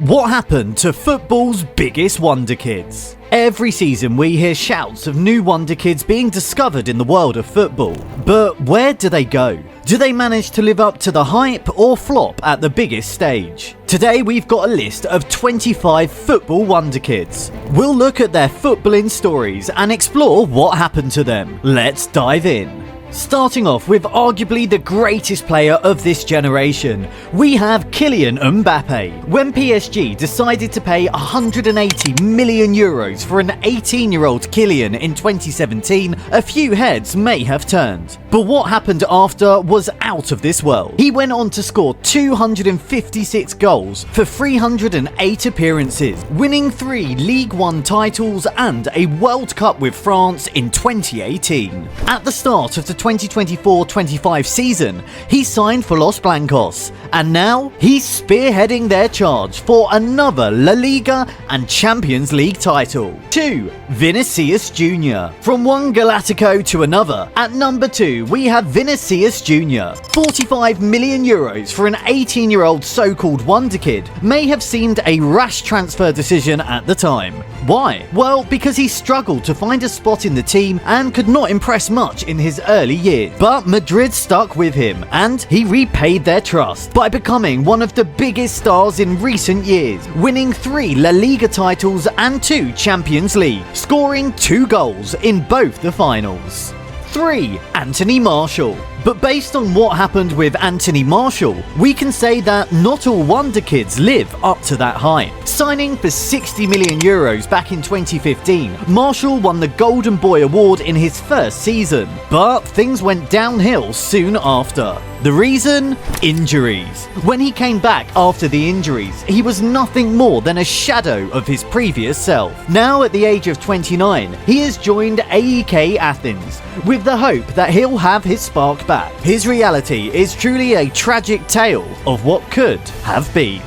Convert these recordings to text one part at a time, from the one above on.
What happened to football's biggest wonder kids? Every season we hear shouts of new wonder kids being discovered in the world of football. But where do they go? Do they manage to live up to the hype or flop at the biggest stage? Today we've got a list of 25 football wonder kids. We'll look at their footballing stories and explore what happened to them. Let's dive in. Starting off with arguably the greatest player of this generation, we have Kylian Mbappe. When PSG decided to pay 180 million euros for an 18-year-old Kylian in 2017, a few heads may have turned. But what happened after was out of this world. He went on to score 256 goals for 308 appearances, winning 3 League One titles and a World Cup with France in 2018. At the start of the 2024-25 season, he signed for Los Blancos, and now he's spearheading their charge for another La Liga and Champions League title. 2. Vinicius Jr. From one Galactico to another, at number 2 we have Vinicius Jr. 45 million euros for an 18-year-old so-called wonder kid may have seemed a rash transfer decision at the time. Why? Well, because he struggled to find a spot in the team and could not impress much in his early years. But Madrid stuck with him, and he repaid their trust by becoming one of the biggest stars in recent years, winning 3 La Liga titles and 2 Champions League, scoring 2 goals in both the finals. 3. Anthony Martial. But based on what happened with Anthony Martial, we can say that not all wonder kids live up to that hype. Signing for 60 million euros back in 2015, Martial won the Golden Boy Award in his first season, but things went downhill soon after. The reason? Injuries. When he came back after the injuries, he was nothing more than a shadow of his previous self. Now at the age of 29, he has joined AEK Athens with the hope that he'll have his spark back. His reality is truly a tragic tale of what could have been.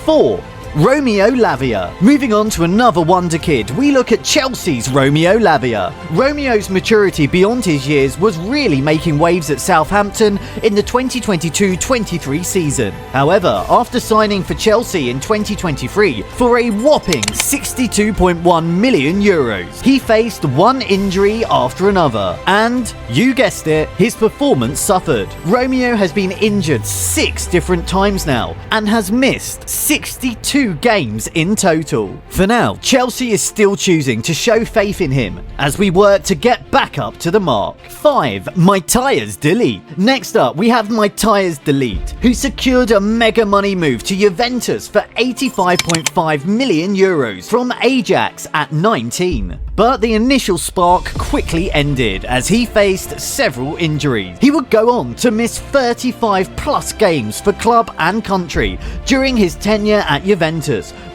4. Romeo Lavia. Moving on to another wonder kid, we look at Chelsea's Romeo Lavia. Romeo's maturity beyond his years was really making waves at Southampton in the 2022-23 season. However, after signing for Chelsea in 2023 for a whopping 62.1 million euros, he faced one injury after another, and, you guessed it, his performance suffered. Romeo has been injured 6 different times now, and has missed 62 games in total. For now, Chelsea is still choosing to show faith in him as we work to get back up to the mark. 5. Matthias de Ligt. Next up, we have Matthias de Ligt, who secured a mega money move to Juventus for 85.5 million euros from Ajax at 19. But the initial spark quickly ended as he faced several injuries. He would go on to miss 35 plus games for club and country during his tenure at Juventus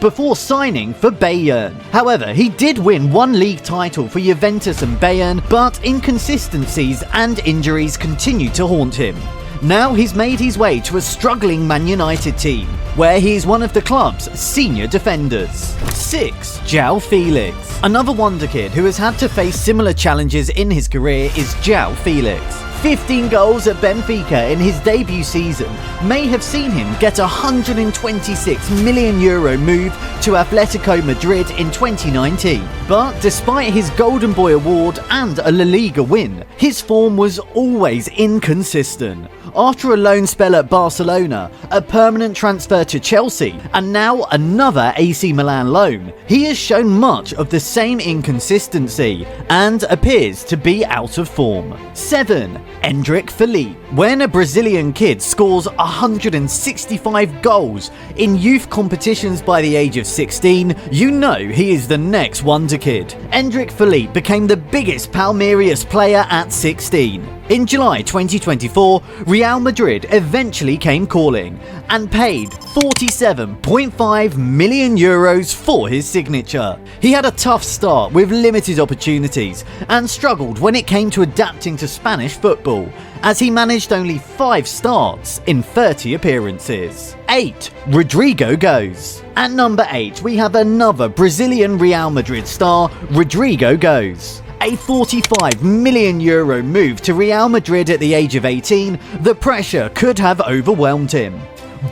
before signing for Bayern. However, he did win 1 league title for Juventus and Bayern, but inconsistencies and injuries continued to haunt him. Now he's made his way to a struggling Man United team, where he is one of the club's senior defenders. 6. João Felix. Another wonder kid who has had to face similar challenges in his career is João Felix. 15 goals at Benfica in his debut season may have seen him get a 126 million euro move to Atletico Madrid in 2019. But despite his Golden Boy Award and a La Liga win, his form was always inconsistent. After a loan spell at Barcelona, a permanent transfer to Chelsea, and now another AC Milan loan, he has shown much of the same inconsistency and appears to be out of form. 7. Endrick Felipe. When a Brazilian kid scores 165 goals in youth competitions by the age of 16, you know he is the next wonder kid. Endrick Felipe became the biggest Palmeiras player at 16. In July 2024, Real Madrid eventually came calling and paid 47.5 million euros for his signature. He had a tough start with limited opportunities and struggled when it came to adapting to Spanish football, as he managed only 5 starts in 30 appearances. 8. Rodrigo Goes. At number 8, we have another Brazilian Real Madrid star, Rodrigo Goes. A 45 million euro move to Real Madrid at the age of 18, the pressure could have overwhelmed him.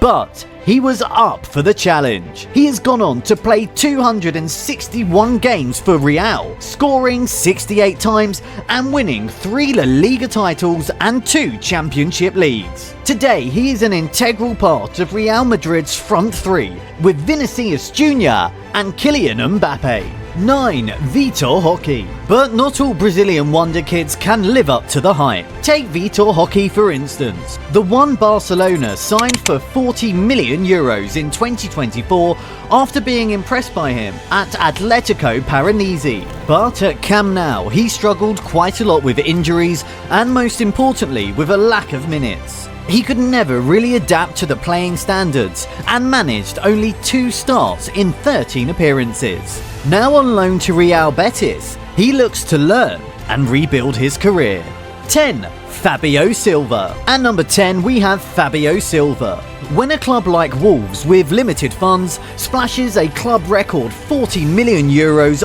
But he was up for the challenge. He has gone on to play 261 games for Real, scoring 68 times and winning 3 La Liga titles and 2 Championship leagues. Today, he is an integral part of Real Madrid's front 3 with Vinicius Jr. and Kylian Mbappe. 9. Vitor Roque. But not all Brazilian wonder kids can live up to the hype. Take Vitor Roque for instance. The one Barcelona signed for €40 million in 2024 after being impressed by him at Atletico Paranaense. But at Camp Nou, he struggled quite a lot with injuries and most importantly with a lack of minutes. He could never really adapt to the playing standards and managed only 2 starts in 13 appearances. Now on loan to Real Betis, he looks to learn and rebuild his career. 10. Fabio Silva. At number 10 we have Fabio Silva. When a club like Wolves with limited funds splashes a club record €40 million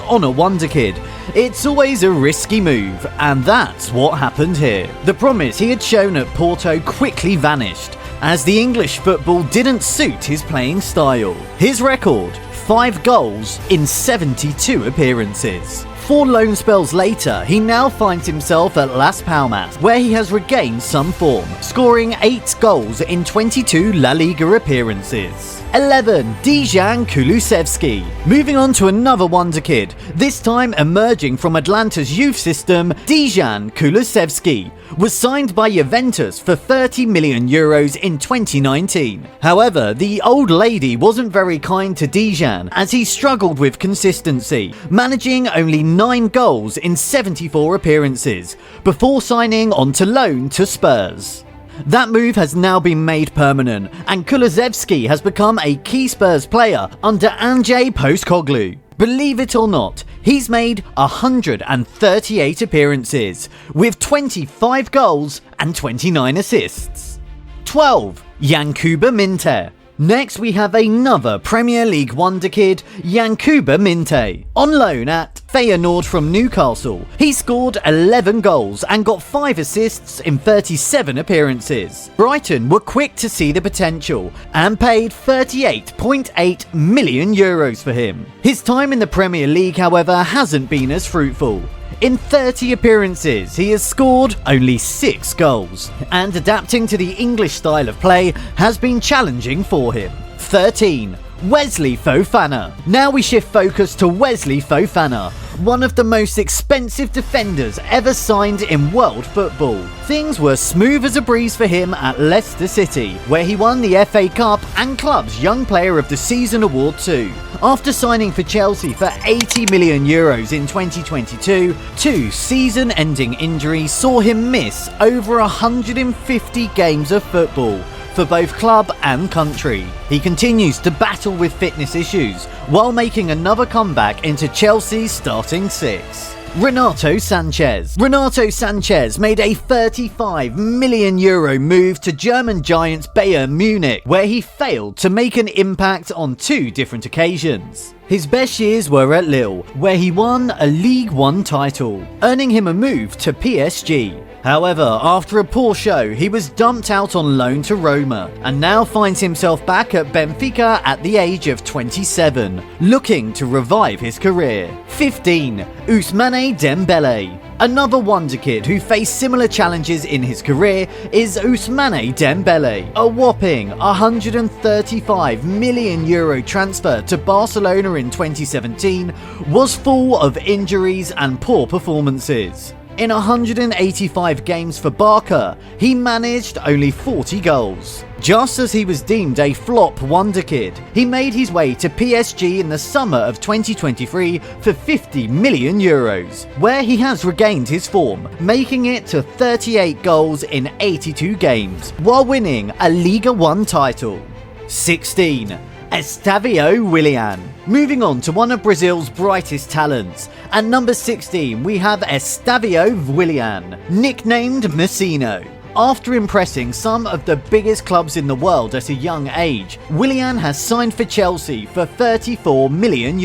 on a wonder kid, it's always a risky move, and that's what happened here. The promise he had shown at Porto quickly vanished, as the English football didn't suit his playing style. His record, 5 goals in 72 appearances. 4 loan spells later, he now finds himself at Las Palmas, where he has regained some form, scoring 8 goals in 22 La Liga appearances. 11. Dejan Kulusevski. Moving on to another wonder kid, this time emerging from Atlanta's youth system, Dejan Kulusevski was signed by Juventus for €30 million in 2019. However, the old lady wasn't very kind to Dejan as he struggled with consistency, managing only 9 goals in 74 appearances before signing on to loan to Spurs. That move has now been made permanent, and Kulusevski has become a key Spurs player under Ange Postecoglou. Believe it or not, he's made 138 appearances, with 25 goals and 29 assists. 12. Yankuba Minte. Next we have another Premier League wonder kid, Yankuba Minte. On loan at Feyenoord from Newcastle, he scored 11 goals and got 5 assists in 37 appearances. Brighton were quick to see the potential and paid €38.8 million for him. His time in the Premier League, however, hasn't been as fruitful. In 30 appearances, he has scored only 6 goals, and adapting to the English style of play has been challenging for him. 13. Wesley Fofana. Now we shift focus to Wesley Fofana, one of the most expensive defenders ever signed in world football. Things were smooth as a breeze for him at Leicester City, where he won the FA Cup and club's Young Player of the Season award too. After signing for Chelsea for €80 million in 2022, 2 season-ending injuries saw him miss over 150 games of football for both club and country. He continues to battle with fitness issues while making another comeback into Chelsea's starting 6. Renato Sanchez. Renato Sanchez made a €35 million move to German giants Bayern Munich, where he failed to make an impact on 2 different occasions. His best years were at Lille, where he won a League One title, earning him a move to PSG. However, after a poor show, he was dumped out on loan to Roma, and now finds himself back at Benfica at the age of 27, looking to revive his career. 15. Ousmane Dembele. Another wonder kid who faced similar challenges in his career is Ousmane Dembele. A whopping €135 million transfer to Barcelona in 2017 was full of injuries and poor performances. In 185 games for Barca, he managed only 40 goals. Just as he was deemed a flop wonder kid, he made his way to PSG in the summer of 2023 for €50 million, where he has regained his form, making it to 38 goals in 82 games, while winning a Liga 1 title. 16. Estavio Willian. Moving on to one of Brazil's brightest talents. At number 16 we have Estavio Willian, nicknamed Messino. After impressing some of the biggest clubs in the world at a young age, Willian has signed for Chelsea for €34 million.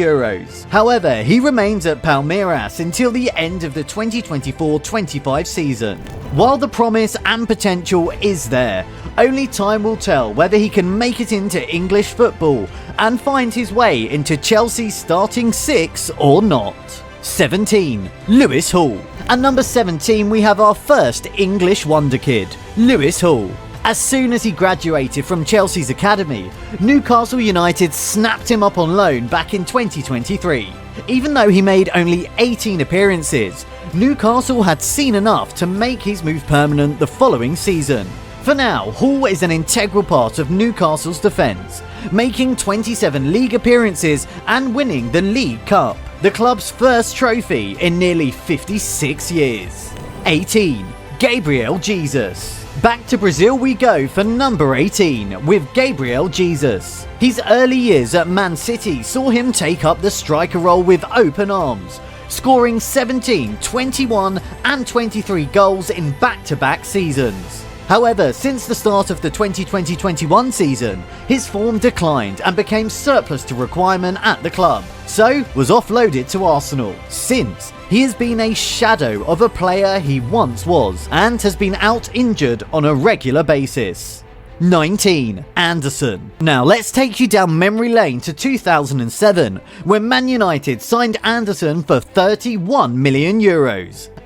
However, he remains at Palmeiras until the end of the 2024-25 season. While the promise and potential is there, Only time will tell whether he can make it into English football and find his way into Chelsea's starting 6 or not. 17. Lewis Hall. At number 17 we have our first English wonder kid, Lewis Hall. As soon as he graduated from Chelsea's academy, Newcastle United snapped him up on loan back in 2023. Even though he made only 18 appearances, Newcastle had seen enough to make his move permanent the following season. For now, Hall is an integral part of Newcastle's defence, making 27 league appearances and winning the League Cup, the club's first trophy in nearly 56 years. 18. Gabriel Jesus. Back to Brazil we go for number 18 with Gabriel Jesus. His early years at Man City saw him take up the striker role with open arms, scoring 17, 21 and 23 goals in back-to-back seasons. However, since the start of the 2020-21 season, his form declined and became surplus to requirement at the club, so was offloaded to Arsenal. Since, he has been a shadow of a player he once was and has been out injured on a regular basis. 19. Anderson. Now let's take you down memory lane to 2007 when Man United signed Anderson for €31 million.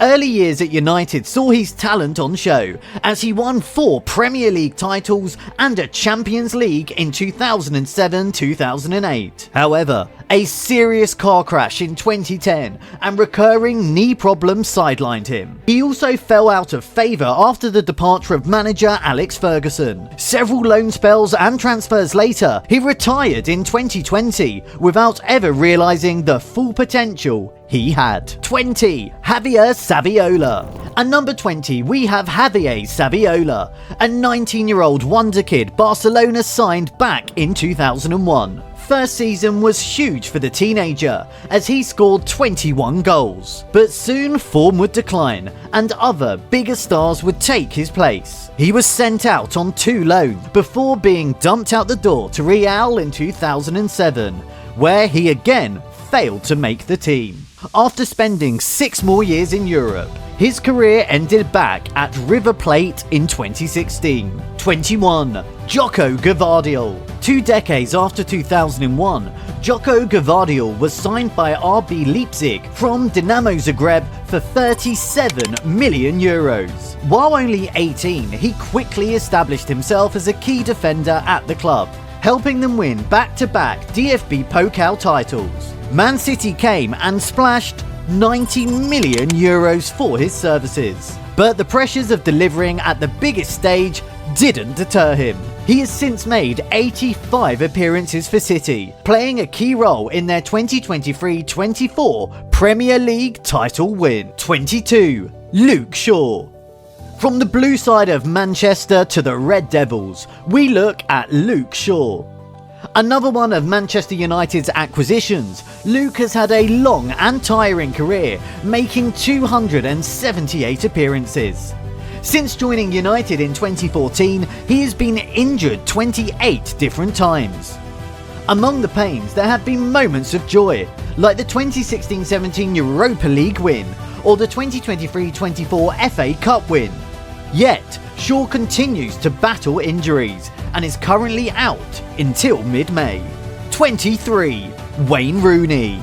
Early years at United saw his talent on show as he won 4 Premier League titles and a Champions League in 2007-2008. However, a serious car crash in 2010 and recurring knee problems sidelined him. He also fell out of favour after the departure of manager Alex Ferguson. Several loan spells and transfers later, he retired in 2020 without ever realising the full potential he had. 20. Javier Saviola. At number 20 we have Javier Saviola, a 19-year-old wonder kid Barcelona signed back in 2001. First season was huge for the teenager as he scored 21 goals, but soon form would decline and other bigger stars would take his place. He was sent out on 2 loans before being dumped out the door to Real in 2007, where he again failed to make the team. After spending 6 more years in Europe, his career ended back at River Plate in 2016. 21. Joko Gvardiol. 2 decades after 2001, Joko Gvardiol was signed by RB Leipzig from Dinamo Zagreb for €37 million. While only 18, he quickly established himself as a key defender at the club, helping them win back-to-back DFB Pokal titles. Man City came and splashed €90 million for his services. But the pressures of delivering at the biggest stage didn't deter him. He has since made 85 appearances for City, playing a key role in their 2023-24 Premier League title win. 22. Luke Shaw. From the blue side of Manchester to the Red Devils, we look at Luke Shaw. Another one of Manchester United's acquisitions, Luke has had a long and tiring career, making 278 appearances. Since joining United in 2014, he has been injured 28 different times. Among the pains, there have been moments of joy, like the 2016-17 Europa League win or the 2023-24 FA Cup win. Yet, Shaw continues to battle injuries and is currently out until mid-May. 23. Wayne Rooney.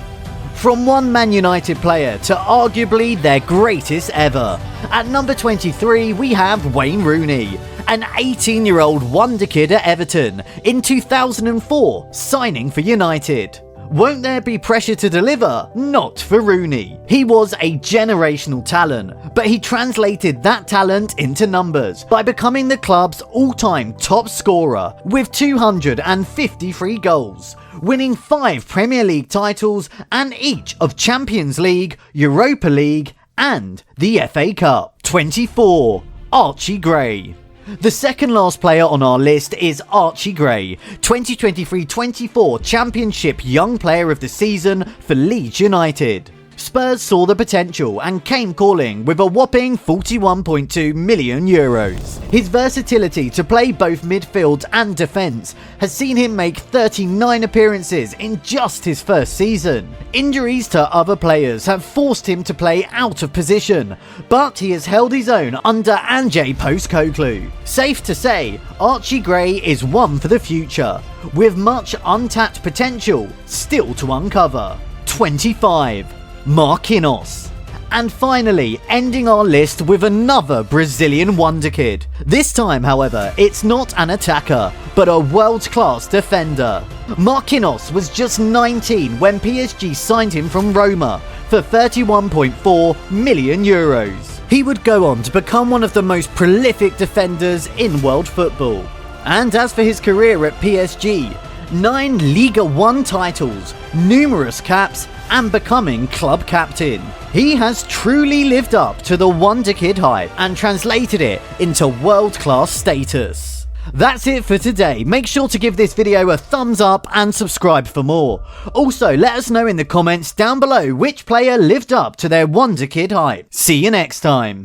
From one Man United player to arguably their greatest ever, at number 23 we have Wayne Rooney, an 18-year-old wonder kid at Everton in 2004, signing for United. Won't there be pressure to deliver? Not for Rooney. He was a generational talent, but he translated that talent into numbers by becoming the club's all-time top scorer with 253 goals, winning 5 Premier League titles and each of Champions League, Europa League and the FA Cup. 24. Archie Gray. The second last player on our list is Archie Gray, 2023-24 Championship Young Player of the Season for Leeds United. Spurs saw the potential and came calling with a whopping 41.2 million euros. His versatility to play both midfield and defence has seen him make 39 appearances in just his first season. Injuries to other players have forced him to play out of position, but he has held his own under Ange Postecoglou. Safe to say, Archie Gray is one for the future, with much untapped potential still to uncover. 25. Marquinhos. And finally, ending our list with another Brazilian wonderkid. This time, however, it's not an attacker, but a world-class defender. Marquinhos was just 19 when PSG signed him from Roma for 31.4 million euros. He would go on to become one of the most prolific defenders in world football. And as for his career at PSG, 9 Liga 1 titles, numerous caps, and becoming club captain. He has truly lived up to the Wonderkid hype and translated it into world-class status. That's it for today. Make sure to give this video a thumbs up and subscribe for more. Also, let us know in the comments down below which player lived up to their Wonderkid hype. See you next time.